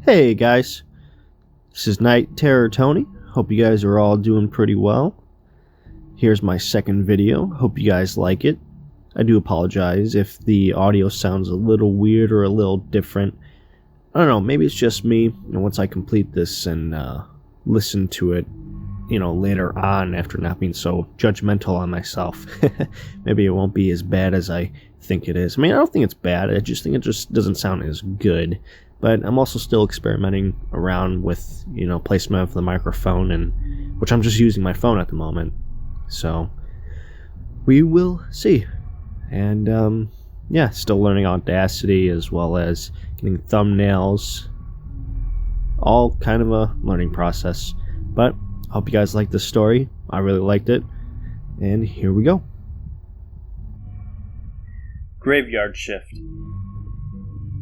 Hey guys, this is Nightterrortony. Hope you guys are all doing pretty well. Here's my second video. Hope you guys like it. I do apologize if the audio sounds a little weird or a little different. I don't know, maybe it's just me. Once I complete this and listen to it, later on after not being so judgmental on myself, maybe it won't be as bad as I think it is. I mean, I don't think it's bad. I just think it just doesn't sound as good. But I'm also still experimenting around with, placement of the microphone, and which I'm just using my phone at the moment. So we will see. And still learning Audacity as well as getting thumbnails. All kind of a learning process. But I hope you guys like this story. I really liked it. And here we go. Graveyard shift.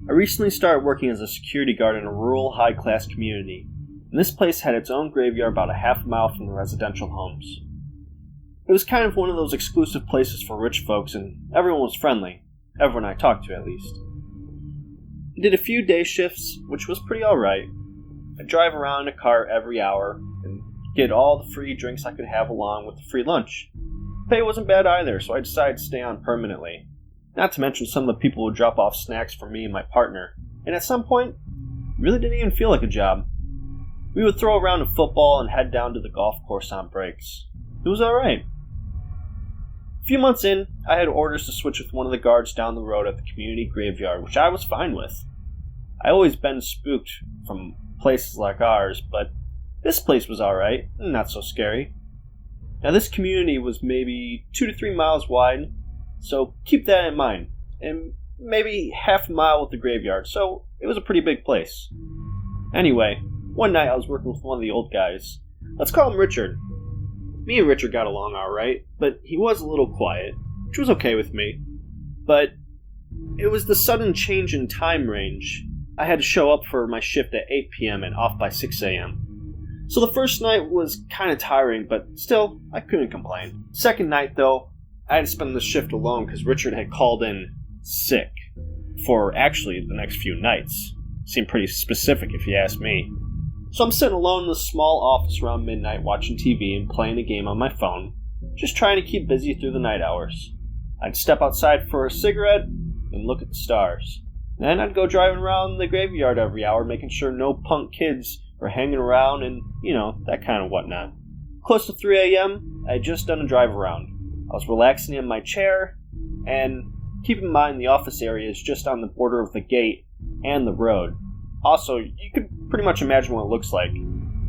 I recently started working as a security guard in a rural, high-class community, and this place had its own graveyard about a half mile from the residential homes. It was kind of one of those exclusive places for rich folks, and everyone was friendly, everyone I talked to at least. I did a few day shifts, which was pretty alright. I'd drive around in a car every hour, and get all the free drinks I could have along with the free lunch. Pay wasn't bad either, so I decided to stay on permanently. Not to mention some of the people would drop off snacks for me and my partner, and at some point, it really didn't even feel like a job. We would throw around a football and head down to the golf course on breaks. It was alright. A few months in, I had orders to switch with one of the guards down the road at the community graveyard, which I was fine with. I always been spooked from places like ours, but this place was alright, and not so scary. Now this community was maybe 2 to 3 miles wide, so keep that in mind, and maybe half a mile with the graveyard, so it was a pretty big place. Anyway, one night I was working with one of the old guys. Let's call him Richard. Me and Richard got along alright, but he was a little quiet, which was okay with me. But it was the sudden change in time range. I had to show up for my shift at 8 p.m. and off by 6 a.m. So the first night was kind of tiring, but still, I couldn't complain. Second night, though, I had to spend the shift alone because Richard had called in sick for actually the next few nights. Seemed pretty specific if you ask me. So I'm sitting alone in the small office around midnight watching TV and playing a game on my phone, just trying to keep busy through the night hours. I'd step outside for a cigarette and look at the stars. Then I'd go driving around the graveyard every hour making sure no punk kids were hanging around and, that kind of whatnot. Close to 3 a.m., I had just done a drive around. I was relaxing in my chair, and keep in mind the office area is just on the border of the gate and the road. Also, you could pretty much imagine what it looks like.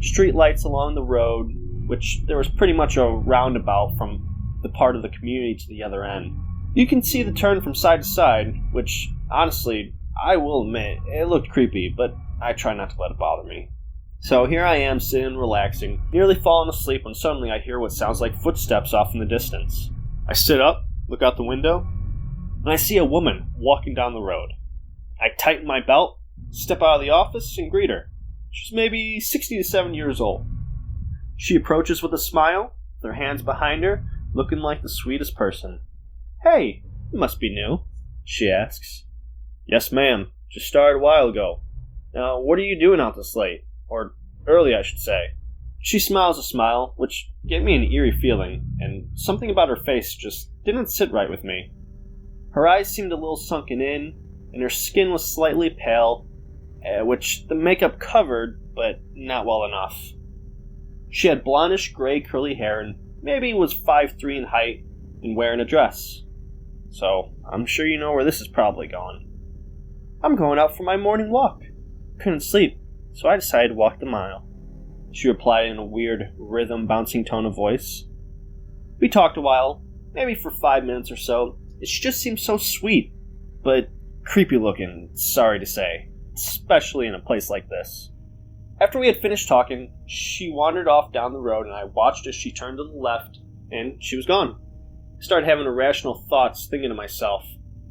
Street lights along the road, which there was pretty much a roundabout from the part of the community to the other end. You can see the turn from side to side, which, honestly, I will admit, it looked creepy, but I try not to let it bother me. So here I am sitting relaxing, nearly falling asleep when suddenly I hear what sounds like footsteps off in the distance. I sit up, look out the window, and I see a woman walking down the road. I tighten my belt, step out of the office, and greet her. She's maybe 60 to 70 years old. She approaches with a smile, with her hands behind her, looking like the sweetest person. "Hey, you must be new," she asks. "Yes, ma'am. Just started a while ago. Now, what are you doing out this late? Or early, I should say." She smiles a smile, which gave me an eerie feeling, and something about her face just didn't sit right with me. Her eyes seemed a little sunken in, and her skin was slightly pale, which the makeup covered, but not well enough. She had blondish gray curly hair and maybe was 5'3" in height and wearing a dress. So, I'm sure you know where this is probably going. "I'm going out for my morning walk. Couldn't sleep, so I decided to walk the mile," she replied in a weird, rhythm-bouncing tone of voice. We talked a while, maybe for 5 minutes or so. She just seemed so sweet, but creepy looking, sorry to say, especially in a place like this. After we had finished talking, she wandered off down the road and I watched as she turned to the left, and she was gone. I started having irrational thoughts, thinking to myself,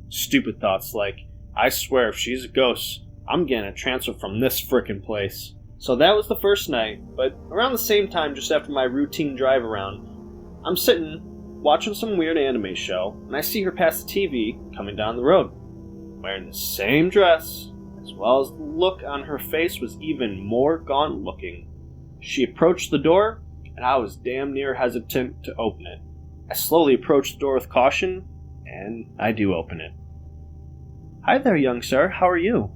stupid thoughts like, I swear if she's a ghost, I'm getting a transfer from this frickin' place. So that was the first night, but around the same time, just after my routine drive around, I'm sitting watching some weird anime show, and I see her pass the TV coming down the road, wearing the same dress, as well as the look on her face was even more gaunt looking. She approached the door, and I was damn near hesitant to open it. I slowly approached the door with caution, and I do open it. "Hi there, young sir, how are you?"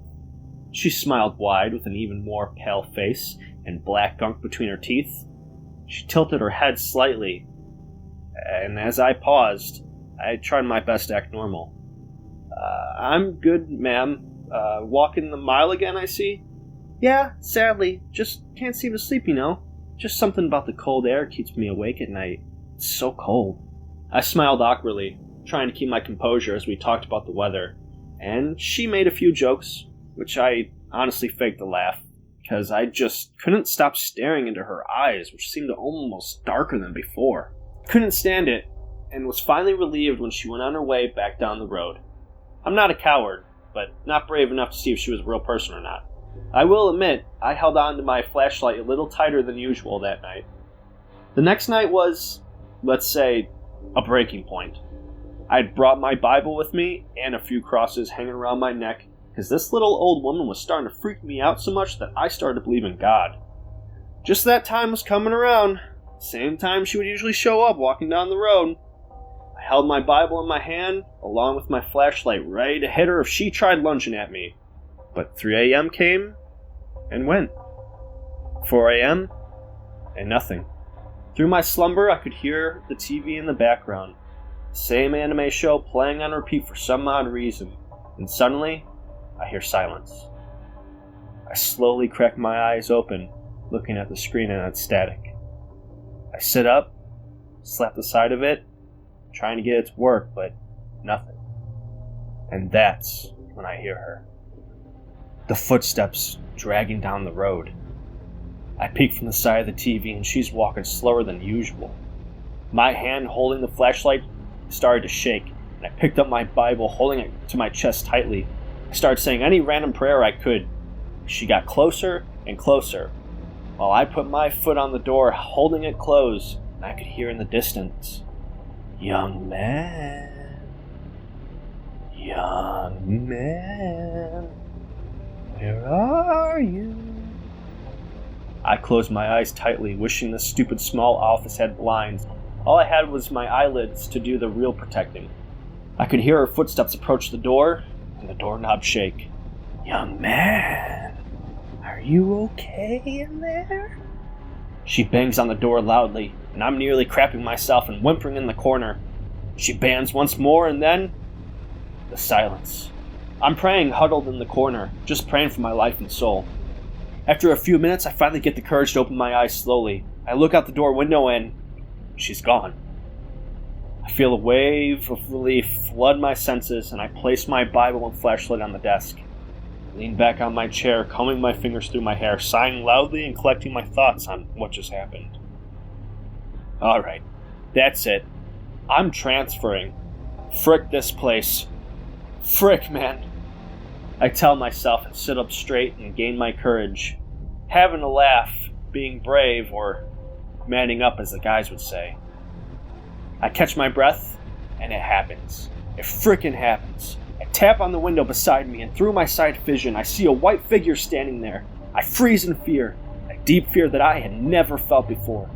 She smiled wide with an even more pale face and black gunk between her teeth. She tilted her head slightly, and as I paused, I tried my best to act normal. I'm good, ma'am. Walking the mile again, I see?" "Yeah, sadly. Just can't seem to sleep, you know. Just something about the cold air keeps me awake at night. It's so cold." I smiled awkwardly, trying to keep my composure as we talked about the weather, and she made a few jokes, which I honestly faked a laugh, because I just couldn't stop staring into her eyes, which seemed almost darker than before. Couldn't stand it, and was finally relieved when she went on her way back down the road. I'm not a coward, but not brave enough to see if she was a real person or not. I will admit, I held on to my flashlight a little tighter than usual that night. The next night was, let's say, a breaking point. I'd brought my Bible with me and a few crosses hanging around my neck, because this little old woman was starting to freak me out so much that I started to believe in God. Just that time was coming around. Same time she would usually show up walking down the road. I held my Bible in my hand, along with my flashlight, ready to hit her if she tried lunging at me. But 3 a.m. came and went. 4 a.m. and nothing. Through my slumber, I could hear the TV in the background. The same anime show playing on repeat for some odd reason. And suddenly, I hear silence. I slowly crack my eyes open, looking at the screen and it's static. I sit up, slap the side of it, trying to get it to work, but nothing. And that's when I hear her. The footsteps dragging down the road. I peek from the side of the TV and she's walking slower than usual. My hand holding the flashlight started to shake, and I picked up my Bible, holding it to my chest tightly. I started saying any random prayer I could. She got closer and closer, while I put my foot on the door, holding it closed, and I could hear in the distance, "Young man, young man, where are you?" I closed my eyes tightly, wishing this stupid small office had blinds. All I had was my eyelids to do the real protecting. I could hear her footsteps approach the door, and the doorknob shake. "Young man, are you okay in there?" She bangs on the door loudly, and I'm nearly crapping myself and whimpering in the corner. She bangs once more, and then the silence. I'm praying, huddled in the corner, just praying for my life and soul. After a few minutes, I finally get the courage to open my eyes slowly. I look out the door window and she's gone. I feel a wave of relief flood my senses, and I place my Bible and flashlight on the desk. I lean back on my chair, combing my fingers through my hair, sighing loudly and collecting my thoughts on what just happened. Alright, that's it. I'm transferring. Frick this place. Frick, man. I tell myself and sit up straight and gain my courage. Having a laugh, being brave, or manning up as the guys would say. I catch my breath, and it happens. It frickin' happens. I tap on the window beside me, and through my sight vision, I see a white figure standing there. I freeze in fear, a deep fear that I had never felt before.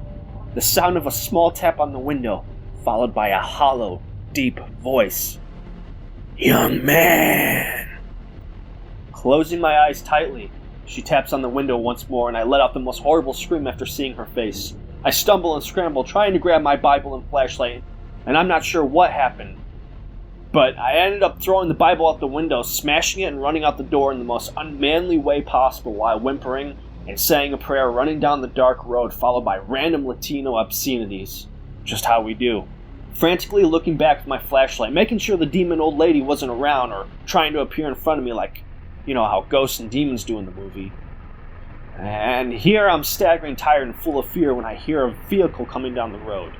The sound of a small tap on the window, followed by a hollow, deep voice. "Young man!" Closing my eyes tightly, she taps on the window once more, and I let out the most horrible scream after seeing her face. I stumble and scramble, trying to grab my Bible and flashlight, and I'm not sure what happened. But I ended up throwing the Bible out the window, smashing it and running out the door in the most unmanly way possible while whimpering and saying a prayer, running down the dark road followed by random Latino obscenities. Just how we do. Frantically looking back with my flashlight, making sure the demon old lady wasn't around or trying to appear in front of me like, you know how ghosts and demons do in the movie. And here I'm staggering, tired, and full of fear when I hear a vehicle coming down the road.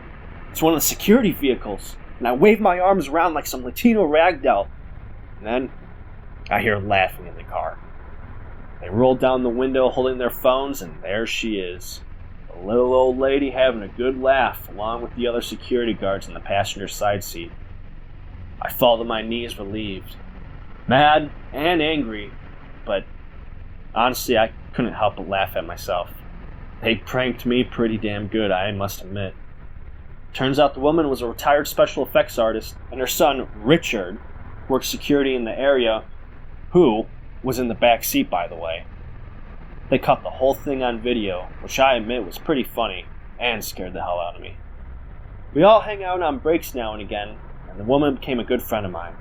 It's one of the security vehicles, and I wave my arms around like some Latino ragdoll. And then I hear laughing in the car. They roll down the window holding their phones, and there she is. a little old lady having a good laugh along with the other security guards in the passenger side seat. I fall to my knees relieved, mad and angry, but honestly I couldn't help but laugh at myself. They pranked me pretty damn good, I must admit. Turns out the woman was a retired special effects artist, and her son, Richard, worked security in the area, who was in the back seat, by the way. They caught the whole thing on video, which I admit was pretty funny, and scared the hell out of me. We all hang out on breaks now and again, and the woman became a good friend of mine.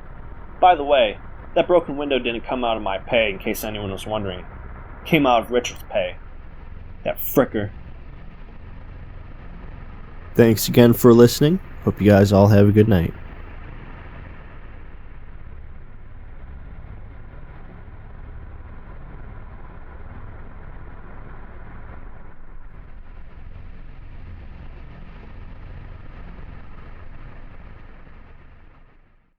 By the way, that broken window didn't come out of my pay, in case anyone was wondering. It came out of Richard's pay. That fricker. Thanks again for listening. Hope you guys all have a good night.